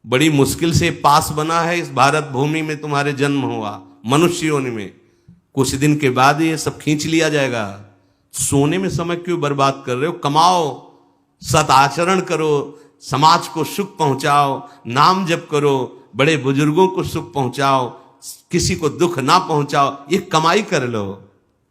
बड़ी मुश्किल से पास बना है इस भारत भूमि में तुम्हारे जन्म हुआ मनुष्य योनि में, कुछ दिन के बाद ये सब खींच लिया जाएगा। सोने में समय क्यों बर्बाद कर रहे हो? कमाओ, सदाचरण करो, समाज को सुख पहुंचाओ, नाम जप करो, बड़े बुजुर्गों को सुख पहुंचाओ, किसी को दुख ना पहुंचाओ, ये कमाई कर लो।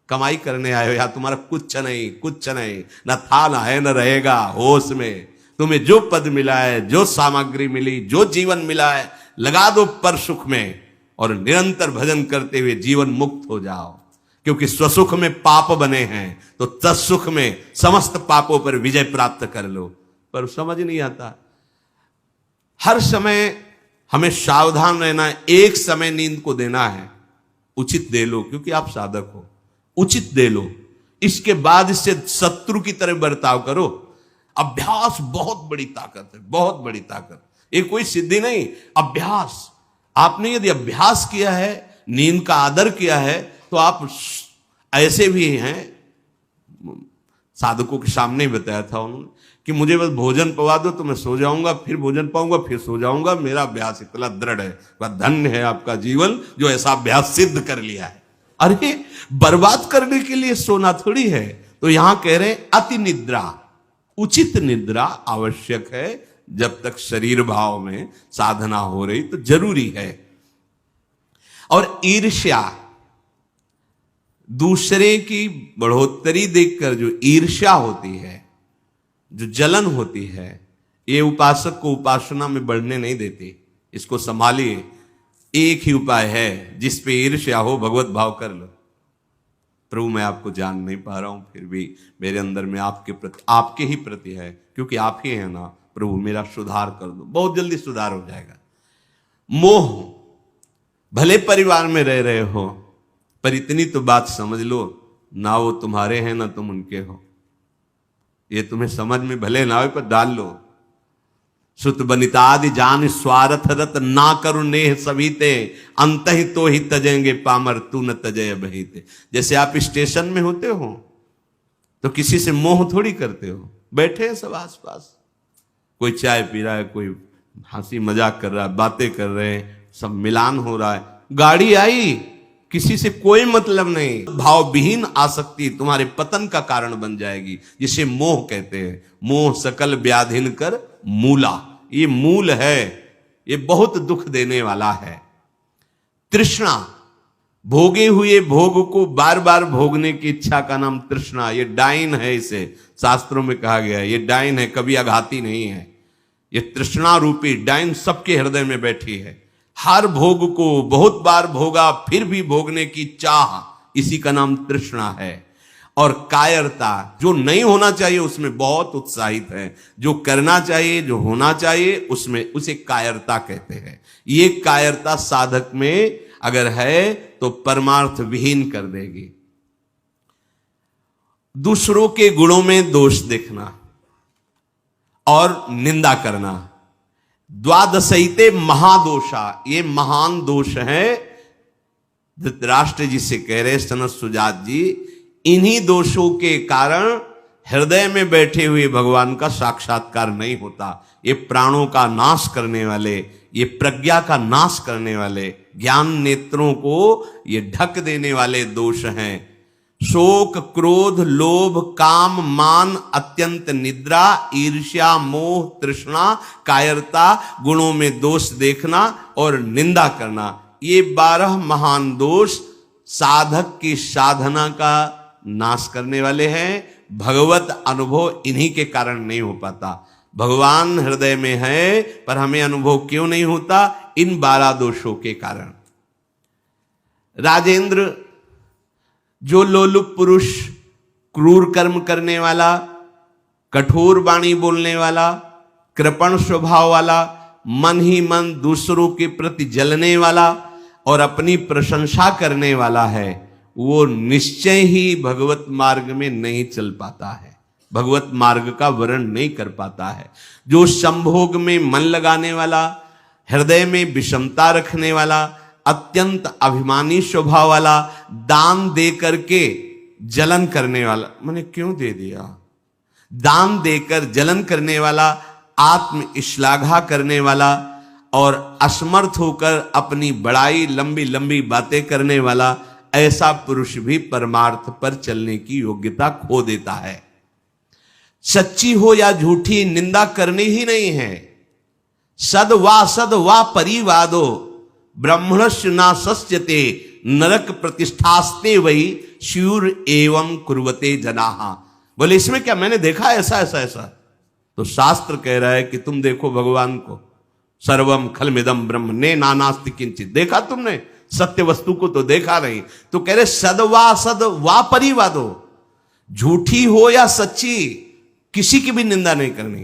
कमाई करने आए हो या तुम्हारा कुछ नहीं, कुछ नहीं, न था न है न रहेगा। होश में तुम्हें जो पद मिला है, जो सामग्री मिली, जो जीवन मिला है, लगा दो पर सुख में और निरंतर भजन करते हुए जीवन मुक्त हो जाओ। क्योंकि स्वसुख में पाप बने हैं तो तत्सुख में समस्त पापों पर विजय प्राप्त कर लो। पर समझ नहीं आता। हर समय हमें सावधान रहना है। एक समय नींद को देना है, उचित दे लो, क्योंकि आप साधक हो, उचित दे लो। इसके बाद इससे शत्रु की तरह बर्ताव करो। अभ्यास बहुत बड़ी ताकत है, बहुत बड़ी ताकत। ये कोई सिद्धि नहीं, अभ्यास। आपने यदि अभ्यास किया है, नींद का आदर किया है, तो आप ऐसे भी हैं। साधकों के सामने ही बताया था उन्होंने कि मुझे बस भोजन पवा दो तो मैं सो जाऊंगा, फिर भोजन पाऊंगा, फिर सो जाऊंगा। मेरा अभ्यास इतना दृढ़ है। वह धन्य है आपका जीवन जो ऐसा अभ्यास सिद्ध कर लिया है। अरे बर्बाद करने के लिए सोना थोड़ी है। तो यहां कह रहे हैं अति निद्रा, उचित निद्रा आवश्यक है। जब तक शरीर भाव में साधना हो रही तो जरूरी है। और ईर्ष्या, दूसरे की बढ़ोतरी देखकर जो ईर्ष्या होती है, जो जलन होती है, ये उपासक को उपासना में बढ़ने नहीं देती। इसको संभालिए। एक ही उपाय है, जिस पे ईर्ष्या हो भगवत भाव कर लो। प्रभु मैं आपको जान नहीं पा रहा हूं, फिर भी मेरे अंदर में आपके प्रति, आपके ही प्रति है, क्योंकि आप ही हैं ना। प्रभु मेरा सुधार कर दो, बहुत जल्दी सुधार हो जाएगा। मोह, भले परिवार में रह रहे हो, पर इतनी तो बात समझ लो, ना वो तुम्हारे हैं ना तुम उनके हो। ये तुम्हें समझ में भले ना हो, पर डाल लो। सुत बनितादि जान स्वार्थ रत ना करु नेह सभीते, अंत ही तो ही तजेंगे पामर तू न तजय बहीते। जैसे आप स्टेशन में होते हो तो किसी से मोह थोड़ी करते हो। बैठे हैं सब आसपास, कोई चाय पी रहा है, कोई हंसी मजाक कर रहा है, बातें कर रहे हैं, सब मिलान हो रहा है। गाड़ी आई, किसी से कोई मतलब नहीं। भाव विहीन आसक्ति तुम्हारे पतन का कारण बन जाएगी, जिसे मोह कहते हैं। मोह सकल व्याधिन कर मूला, ये मूल है, ये बहुत दुख देने वाला है। तृष्णा, भोगे हुए भोग को बार बार भोगने की इच्छा का नाम तृष्णा। ये डाइन है, इसे शास्त्रों में कहा गया है, ये डाइन है, कभी आघाती नहीं है। ये तृष्णा रूपी डाइन सबके हृदय में बैठी है। हर भोग को बहुत बार भोगा, फिर भी भोगने की चाह, इसी का नाम तृष्णा है। और कायरता, जो नहीं होना चाहिए उसमें बहुत उत्साहित है, जो करना चाहिए, जो होना चाहिए उसमें, उसे कायरता कहते हैं। ये कायरता साधक में अगर है तो परमार्थ विहीन कर देगी। दूसरों के गुणों में दोष देखना और निंदा करना, द्वादशैते महादोषा, ये महान दोष है। धृतराष्ट्र जी से कह रहे सनत सुजात जी, इन्हीं दोषों के कारण हृदय में बैठे हुए भगवान का साक्षात्कार नहीं होता। ये प्राणों का नाश करने वाले, ये प्रज्ञा का नाश करने वाले, ज्ञान नेत्रों को ये ढक देने वाले दोष हैं। शोक, क्रोध, लोभ, काम, मान, अत्यंत निद्रा, ईर्ष्या, मोह, तृष्णा, कायरता, गुणों में दोष देखना और निंदा करना, ये 12 महान दोष साधक की साधना का नाश करने वाले हैं। भगवत अनुभव इन्हीं के कारण नहीं हो पाता। भगवान हृदय में है, पर हमें अनुभव क्यों नहीं होता? इन 12 दोषों के कारण। राजेंद्र, जो लोलुप पुरुष, क्रूर कर्म करने वाला, कठोर वाणी बोलने वाला, कृपण स्वभाव वाला, मन ही मन दूसरों के प्रति जलने वाला और अपनी प्रशंसा करने वाला है, वो निश्चय ही भगवत मार्ग में नहीं चल पाता है, भगवत मार्ग का वर्ण नहीं कर पाता है। जो संभोग में मन लगाने वाला, हृदय में विषमता रखने वाला, अत्यंत अभिमानी स्वभाव वाला, दान दे करके जलन करने वाला, मैंने क्यों दे दिया, दान देकर जलन करने वाला, आत्म श्लाघा करने वाला, और असमर्थ होकर अपनी बड़ाई लंबी लंबी बातें करने वाला ऐसा पुरुष भी परमार्थ पर चलने की योग्यता खो देता है। सच्ची हो या झूठी निंदा करनी ही नहीं है। सद वा परिवादो ब्रह्मणस्य ना सस्यते नरक प्रतिष्ठास्ते वही श्यूर एवं कुर्वते जनाहा। बोले इसमें क्या, मैंने देखा ऐसा ऐसा ऐसा। तो शास्त्र कह रहा है कि तुम देखो भगवान को, सर्वम खलमिदम ब्रह्म ने नानास्ति किंचित। देखा तुमने? सत्य वस्तु को तो देखा नहीं। तो कह रहे सद वा परिवादो, झूठी हो या सच्ची किसी की भी निंदा नहीं करनी।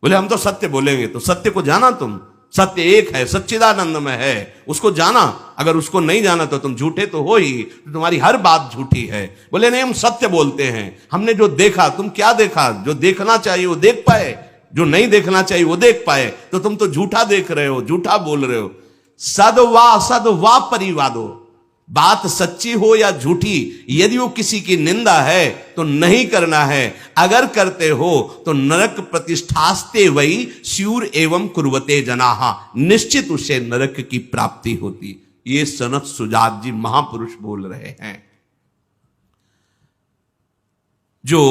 बोले हम तो सत्य बोलेंगे। तो सत्य को जाना तुम, सत्य एक है, सच्चिदानंद में है, उसको जाना। अगर उसको नहीं जाना तो तुम झूठे तो हो ही, तो तुम्हारी हर बात झूठी है। बोले नहीं हम सत्य बोलते हैं, हमने जो देखा। तुम क्या देखा? जो देखना चाहिए वो देख पाए, जो नहीं देखना चाहिए वो देख पाए। तो तुम तो झूठा देख रहे हो, झूठा बोल रहे हो। सद वा परिवादो, बात सच्ची हो या झूठी, यदि वो किसी की निंदा है तो नहीं करना है। अगर करते हो तो नरक प्रतिष्ठास्ते वही स्यूर एवं कुर्वते जनाहा, निश्चित उसे नरक की प्राप्ति होती। ये सनत सुजात जी महापुरुष बोल रहे हैं। जो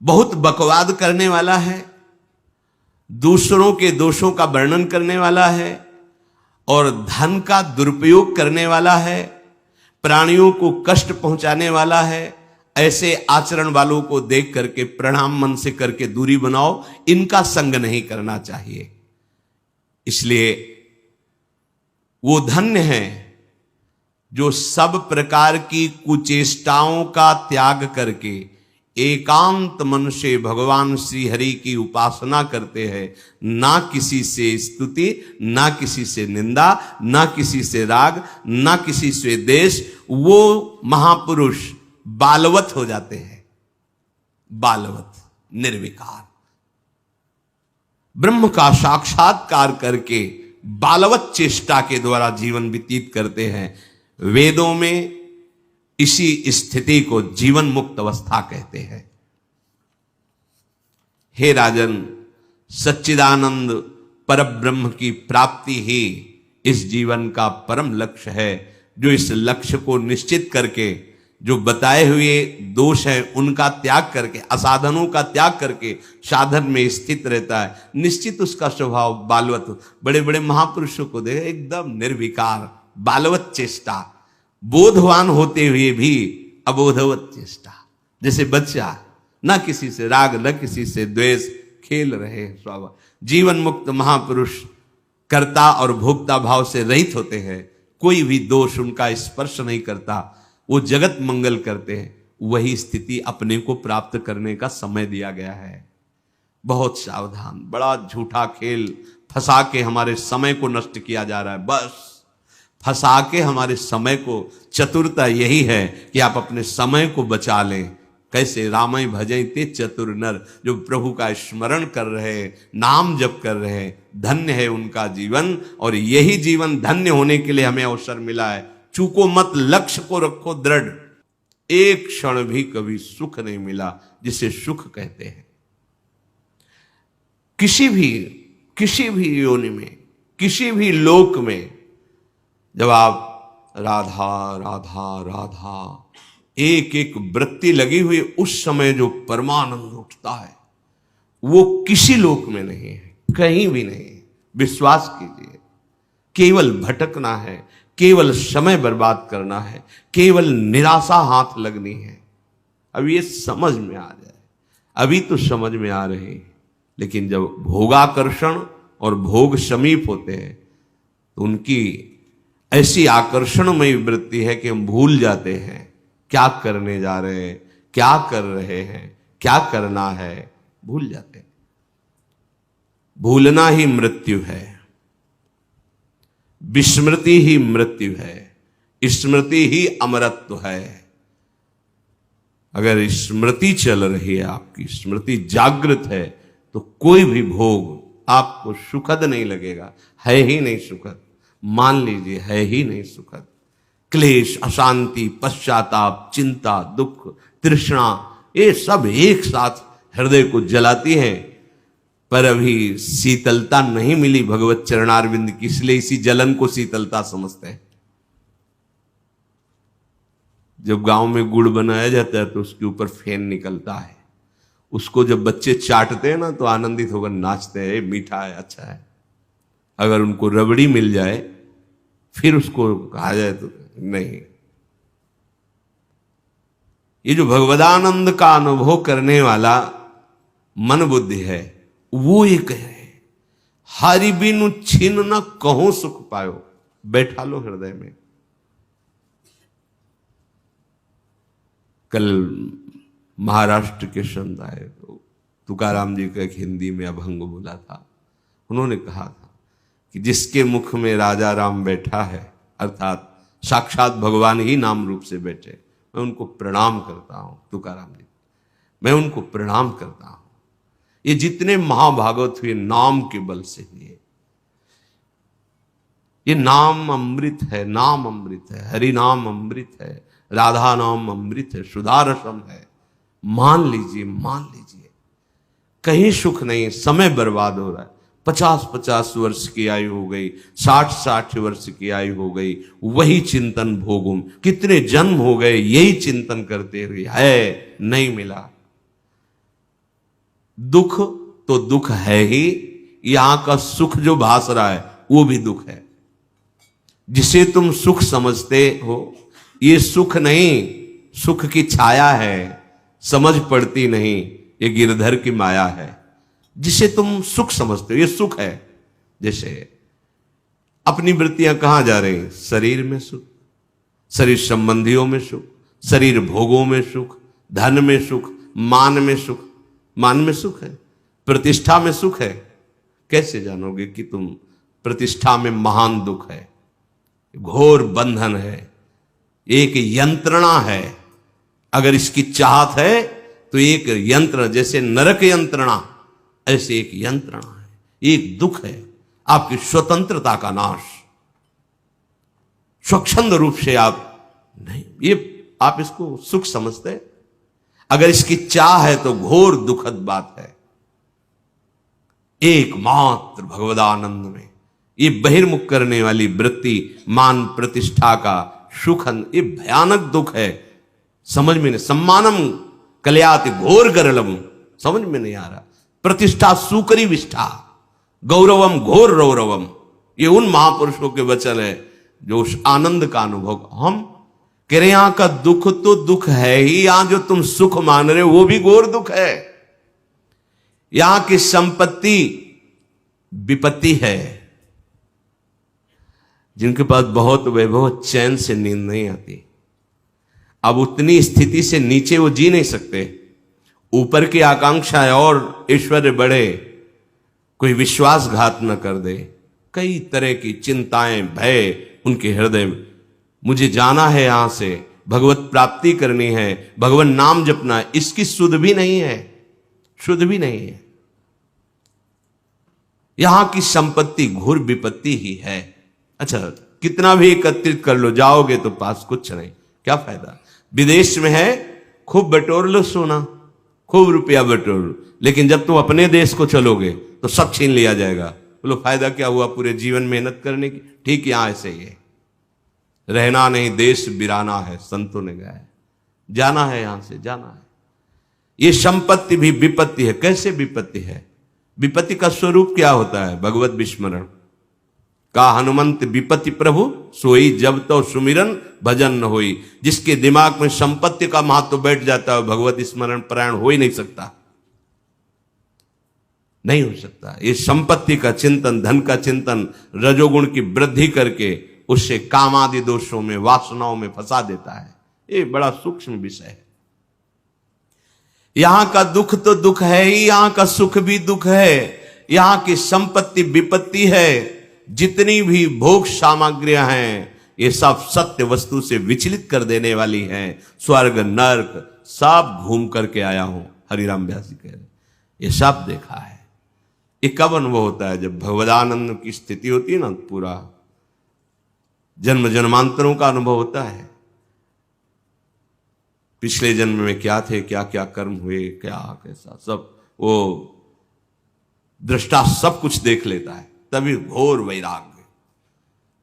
बहुत बकवाद करने वाला है, दूसरों के दोषों का वर्णन करने वाला है और धन का दुरुपयोग करने वाला है, प्राणियों को कष्ट पहुंचाने वाला है, ऐसे आचरण वालों को देख करके प्रणाम मन से करके दूरी बनाओ। इनका संग नहीं करना चाहिए। इसलिए वो धन्य है जो सब प्रकार की कुचेष्टाओं का त्याग करके एकांत मन से भगवान श्री हरि की उपासना करते हैं। ना किसी से स्तुति, ना किसी से निंदा, ना किसी से राग, ना किसी से द्वेष। वो महापुरुष बालवत हो जाते हैं। बालवत, निर्विकार, ब्रह्म का साक्षात्कार करके बालवत चेष्टा के द्वारा जीवन व्यतीत करते हैं। वेदों में इसी स्थिति को जीवन मुक्त अवस्था कहते हैं। हे राजन, सच्चिदानंद परब्रह्म की प्राप्ति ही इस जीवन का परम लक्ष्य है। जो इस लक्ष्य को निश्चित करके, जो बताए हुए दोष है उनका त्याग करके, असाधनों का त्याग करके साधन में स्थित रहता है, निश्चित उसका स्वभाव बालवत। बड़े बड़े महापुरुषों को देखे एकदम निर्विकार, बालवत चेष्टा, बोधवान होते हुए भी अबोधवत चेष्टा। जैसे बच्चा, ना किसी से राग, न किसी से द्वेष, खेल रहे हैं स्वभाव। जीवन मुक्त महापुरुष कर्ता और भोक्ता भाव से रहित होते हैं। कोई भी दोष उनका स्पर्श नहीं करता। वो जगत मंगल करते हैं। वही स्थिति अपने को प्राप्त करने का समय दिया गया है। बहुत सावधान, बड़ा झूठा खेल फंसा के हमारे समय को नष्ट किया जा रहा है। बस फंसा के हमारे समय को, चतुरता यही है कि आप अपने समय को बचा लें। कैसे? रामय भजते चतुर नर, जो प्रभु का स्मरण कर रहे, नाम जप कर रहे, धन्य है उनका जीवन। और यही जीवन धन्य होने के लिए हमें अवसर मिला है। चूको मत, लक्ष्य को रखो दृढ़। एक क्षण भी कभी सुख नहीं मिला जिसे सुख कहते हैं। किसी भी योनि में, किसी भी लोक में जब आप राधा राधा राधा एक एक वृत्ति लगी हुई, उस समय जो परमानंद उठता है वो किसी लोक में नहीं है, कहीं भी नहीं है। विश्वास कीजिए। केवल भटकना है, केवल समय बर्बाद करना है, केवल निराशा हाथ लगनी है। अब ये समझ में आ जाए, अभी तो समझ में आ रही है, लेकिन जब भोगाकर्षण और भोग समीप होते हैं तो उनकी ऐसी आकर्षणमयी वृत्ति है कि हम भूल जाते हैं क्या करने जा रहे हैं, क्या कर रहे हैं, क्या करना है, भूल जाते हैं। भूलना ही मृत्यु है, विस्मृति ही मृत्यु है, स्मृति ही अमरत्व है। अगर स्मृति चल रही है, आपकी स्मृति जागृत है, तो कोई भी भोग आपको सुखद नहीं लगेगा। है ही नहीं सुखद, मान लीजिए है ही नहीं सुखद। क्लेश, अशांति, पश्चाताप, चिंता, दुख, तृष्णा, ये सब एक साथ हृदय को जलाती हैं। पर अभी शीतलता नहीं मिली भगवत चरणारविंद की, इसलिए इसी जलन को शीतलता समझते हैं। जब गांव में गुड़ बनाया जाता है तो उसके ऊपर फेन निकलता है, उसको जब बच्चे चाटते हैं ना तो आनंदित होकर नाचते हैं, मीठा है, अच्छा है। अगर उनको रबड़ी मिल जाए फिर उसको कहा जाए तो नहीं। ये जो भगवदानंद का अनुभव करने वाला मन बुद्धि है वो ये कह रहे हैं, हरि बिनु छिन न कहो सुख पायो, बैठा लो हृदय में। कल महाराष्ट्र के संत आए तो तुकाराम जी का एक हिंदी में अभंग बोला था। उन्होंने कहा था कि जिसके मुख में राजा राम बैठा है, अर्थात साक्षात भगवान ही नाम रूप से बैठे, मैं उनको प्रणाम करता हूं। तुकाराम जी, मैं उनको प्रणाम करता हूं। ये जितने महाभागवत हुए नाम के बल से हुए। ये नाम अमृत है, नाम अमृत है, हरि नाम अमृत है, राधा नाम अमृत है, सुधारसम है। मान लीजिए, मान लीजिए, कहीं सुख नहीं, समय बर्बाद हो रहा है। 50-50 वर्ष की आयु हो गई, 60-60 वर्ष की आयु हो गई, वही चिंतन भोगुम। कितने जन्म हो गए यही चिंतन करते हुए, है नहीं मिला। दुख तो दुख है ही, यहां का सुख जो भास रहा है वो भी दुख है। जिसे तुम सुख समझते हो ये सुख नहीं, सुख की छाया है, समझ पड़ती नहीं, ये गिरधर की माया है। जिसे तुम सुख समझते हो ये सुख है। जैसे अपनी वृत्तियां कहां जा रही हैं? शरीर में सुख, शरीर संबंधियों में सुख, शरीर भोगों में सुख, धन में सुख, मान में सुख। मान में सुख है, प्रतिष्ठा में सुख है। कैसे जानोगे कि तुम प्रतिष्ठा में महान दुख है, घोर बंधन है, एक यंत्रणा है। अगर इसकी चाहत है तो एक यंत्र, जैसे नरक यंत्रणा, ऐसे एक यंत्रणा है, एक दुख है, आपकी स्वतंत्रता का नाश। स्वच्छंद रूप से आप नहीं, ये आप इसको सुख समझते। अगर इसकी चाह है तो घोर दुखद बात है। एकमात्र भगवदानंद में ये बहिर्मुख करने वाली वृत्ति, मान प्रतिष्ठा का सुख, ये भयानक दुख है। समझ में नहीं। सम्मानम कल्याति घोर गरलम, समझ में नहीं आ रहा। प्रतिष्ठा सुकरी विष्ठा, गौरवम घोर रौरवम, ये उन महापुरुषों के वचन है जो उस आनंद का अनुभव। हम कह रहे यहां का दुख तो दुख है ही, यहां जो तुम सुख मान रहे हो वो भी घोर दुख है। यहां की संपत्ति विपत्ति है। जिनके पास बहुत वैभव, चैन से नींद नहीं आती। अब उतनी स्थिति से नीचे वो जी नहीं सकते। ऊपर की आकांक्षा है और ऐश्वर्य बढ़े, कोई विश्वासघात न कर दे। कई तरह की चिंताएं, भय उनके हृदय में। मुझे जाना है यहां से, भगवत प्राप्ति करनी है, भगवान नाम जपना है, इसकी सुध भी नहीं है, शुद्ध भी नहीं है। यहां की संपत्ति घोर विपत्ति ही है। अच्छा, कितना भी एकत्रित कर लो, जाओगे तो पास कुछ नहीं, क्या फायदा। विदेश में है, खूब बटोर लो सोना, खूब रुपया बटोर लो, लेकिन जब तुम अपने देश को चलोगे तो सब छीन लिया जाएगा। बोलो फायदा क्या हुआ पूरे जीवन मेहनत करने की। ठीक यहां ऐसे ही है, रहना नहीं देश बिराना है, संतों ने गाया। जाना है यहां से, जाना है। ये संपत्ति भी विपत्ति है। कैसे विपत्ति है? विपत्ति का स्वरूप क्या होता है? भगवत विस्मरण का हनुमंत विपत्ति प्रभु सोई, जब तो सुमिरन भजन न होई। जिसके दिमाग में संपत्ति का महत्व बैठ जाता है, भगवत स्मरण परायण हो ही नहीं सकता, नहीं हो सकता। ये संपत्ति का चिंतन, धन का चिंतन रजोगुण की वृद्धि करके उससे कामादि दोषों में, वासनाओं में फंसा देता है। ये बड़ा सूक्ष्म विषय है। यहां का दुख तो दुख है ही, यहां का सुख भी दुख है। यहां की संपत्ति विपत्ति है। जितनी भी भोग सामग्रियां हैं ये सब सत्य वस्तु से विचलित कर देने वाली हैं। स्वर्ग नरक सब घूम करके आया हूं, हरिराम व्यास जी कह रहे, ये सब देखा है। ये कब अनुभव होता है? जब भगवदानंद की स्थिति होती है ना, पूरा जन्म जन्मांतरों का अनुभव होता है। पिछले जन्म में क्या थे, क्या क्या कर्म हुए, क्या कैसा, सब वो दृष्टा सब कुछ देख लेता है, तभी घोर वैराग्य,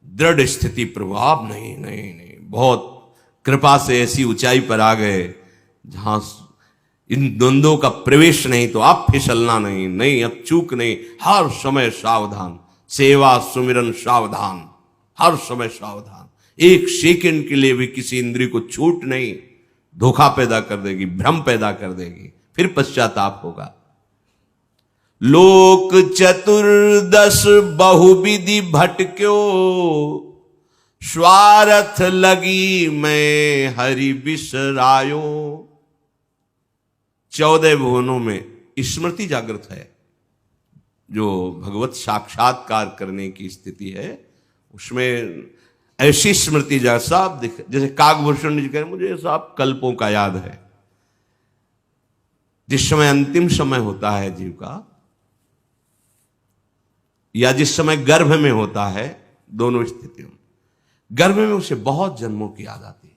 दृढ़ स्थिति। प्रभाव नहीं नहीं नहीं, बहुत कृपा से ऐसी ऊंचाई पर आ गए जहां इन द्वंद्वों का प्रवेश नहीं, तो अब फिसलना नहीं, नहीं अब चूक नहीं, हर समय सावधान, सेवा सुमिरन सावधान, हर समय सावधान। एक सेकंड के लिए भी किसी इंद्रिय को छूट नहीं, धोखा पैदा कर देगी, भ्रम पैदा कर देगी, फिर पश्चाताप होगा। लोक चतुर्दश बहुविधि भटक्यो, स्वार्थ लगी मैं हरि बिसरायो। 14 भुवनों में स्मृति जागृत है, जो भगवत साक्षात्कार करने की स्थिति है, उसमें ऐसी स्मृति सब जैसे काकभूषण जी कह रहे, मुझे सब कल्पों का याद है। जिस समय अंतिम समय होता है जीव का, या जिस समय गर्भ में होता है, दोनों स्थितियों में, गर्भ में उसे बहुत जन्मों की याद आती है,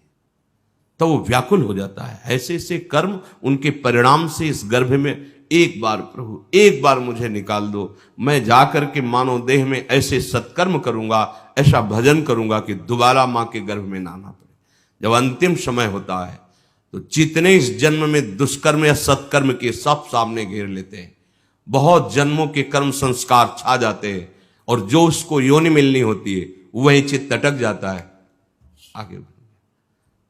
तो वो व्याकुल हो जाता है। ऐसे ऐसे कर्म उनके परिणाम से इस गर्भ में, एक बार प्रभु एक बार मुझे निकाल दो, मैं जाकर के मानव देह में ऐसे सत्कर्म करूंगा, ऐसा भजन करूंगा कि दोबारा मां के गर्भ में ना आना पड़े। जब अंतिम समय होता है तो जितने इस जन्म में दुष्कर्म या सत्कर्म के सब सामने घेर लेते हैं, बहुत जन्मों के कर्म संस्कार छा जाते हैं, और जो उसको योनि मिलनी होती है वही चित्त अटक जाता है। आगे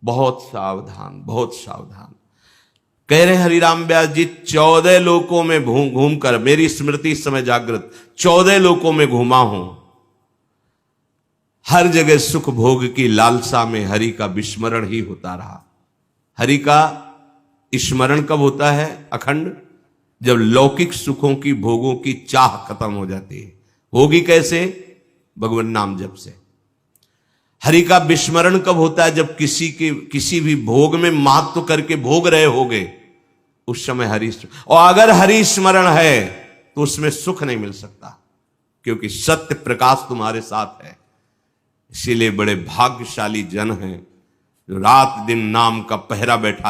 बहुत सावधान, बहुत सावधान। कह रहे हरिराम व्यास जी, 14 लोकों में घूम कर, मेरी स्मृति इस समय जागृत, 14 लोकों में घूमा हूं, हर जगह सुख भोग की लालसा में हरि का विस्मरण ही होता रहा। हरि का स्मरण कब होता है अखंड? जब लौकिक सुखों की, भोगों की चाह खत्म हो जाती है। होगी कैसे? भगवान नाम जप से। हरि का विस्मरण कब होता है? जब किसी भी भोग में महत्व करके भोग रहे होगे, उस समय हरि, और अगर हरि स्मरण है तो उसमें सुख नहीं मिल सकता, क्योंकि सत्य प्रकाश तुम्हारे साथ है। इसीलिए बड़े भाग्यशाली जन हैं जो रात दिन नाम का पहरा बैठा